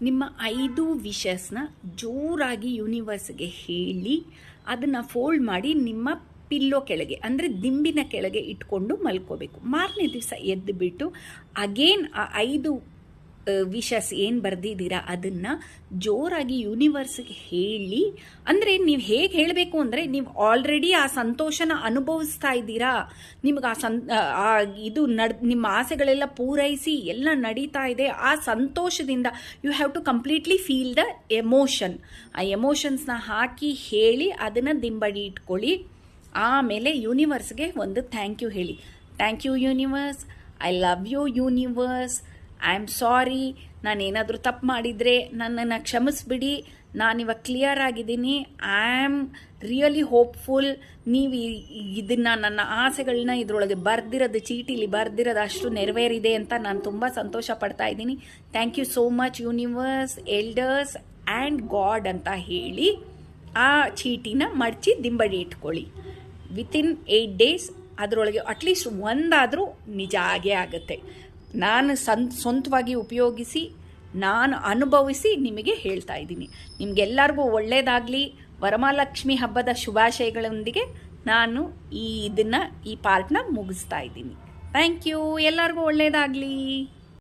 ನಿಮ್ಮ 5 ವಿಶಸ್ನ ಜೋರಾಗಿ ಯೂನಿವರ್ಸ್ಗೆ ಹೇಳಿ ಅದನ್ನು ಫೋಲ್ಡ್ ಮಾಡಿ ನಿಮ್ಮ ಪಿಲ್ಲೋ ಕೆಳಗೆ ಅಂದರೆ ದಿಂಬಿನ ಕೆಳಗೆ ಇಟ್ಕೊಂಡು ಮಲ್ಕೋಬೇಕು. ಮಾರನೇ ದಿವಸ ಎದ್ದು ಬಿಟ್ಟು ಅಗೇನ್ ಆ 5 ವಿಶಸ್ ಏನು ಬರೆದಿದ್ದೀರಾ ಅದನ್ನು ಜೋರಾಗಿ ಯೂನಿವರ್ಸ್ಗೆ ಹೇಳಿ. ಅಂದರೆ ನೀವು ಹೇಗೆ ಹೇಳಬೇಕು ಅಂದರೆ, ನೀವು ಆಲ್ರೆಡಿ ಆ ಸಂತೋಷನ ಅನುಭವಿಸ್ತಾ ಇದ್ದೀರಾ, ನಿಮ್ಗೆ ನಿಮ್ಮ ಆಸೆಗಳೆಲ್ಲ ಪೂರೈಸಿ ಎಲ್ಲ ನಡೀತಾ ಇದೆ. ಆ ಸಂತೋಷದಿಂದ you have to completely feel the emotion. ಆ ಎಮೋಷನ್ಸ್ನ ಹಾಕಿ ಹೇಳಿ ಅದನ್ನು ದಿಂಬಡಿ ಇಟ್ಕೊಳ್ಳಿ. ಆಮೇಲೆ ಯೂನಿವರ್ಸ್ಗೆ ಒಂದು ಥ್ಯಾಂಕ್ ಯು ಹೇಳಿ. Thank you universe, I love you universe, I am sorry, ನಾನೇನಾದರೂ ತಪ್ಪು ಮಾಡಿದರೆ ನನ್ನನ್ನು ಕ್ಷಮಿಸ್ಬಿಡಿ, ನಾನಿವಾಗ ಕ್ಲಿಯರ್ ಆಗಿದ್ದೀನಿ, ಐ ಆಮ್ ರಿಯಲಿ ಹೋಪ್ಫುಲ್, ನೀವು ಇದನ್ನು ನನ್ನ ಆಸೆಗಳನ್ನ ಇದರೊಳಗೆ ಬರ್ದಿರೋದು ಚೀಟಿಲಿ ಬರ್ದಿರೋದು ಅಷ್ಟು ನೆರವೇರಿದೆ ಅಂತ ನಾನು ತುಂಬ ಸಂತೋಷ ಪಡ್ತಾ ಇದ್ದೀನಿ. Thank you so much universe, elders and God ಅಂತ ಹೇಳಿ ಆ ಚೀಟಿನ ಮಡಚಿ ದಿಂಬಡಿ ಇಟ್ಕೊಳ್ಳಿ. ವಿತಿನ್ 8 ಡೇಸ್ ಅದರೊಳಗೆ ಅಟ್ಲೀಸ್ಟ್ ಒಂದಾದರೂ ನಿಜ ಆಗೇ ಆಗುತ್ತೆ. ನಾನು ಸ್ವಂತವಾಗಿ ಉಪಯೋಗಿಸಿ ನಾನು ಅನುಭವಿಸಿ ನಿಮಗೆ ಹೇಳ್ತಾ ಇದ್ದೀನಿ. ನಿಮಗೆಲ್ಲರಿಗೂ ಒಳ್ಳೆಯದಾಗಲಿ. ವರಮಹಾಲಕ್ಷ್ಮಿ ಹಬ್ಬದ ಶುಭಾಶಯಗಳೊಂದಿಗೆ ನಾನು ಈ ಪಾರ್ಟ್ನ ಮುಗಿಸ್ತಾ ಇದ್ದೀನಿ. Thank you. ಎಲ್ಲರಿಗೂ ಒಳ್ಳೆಯದಾಗಲಿ.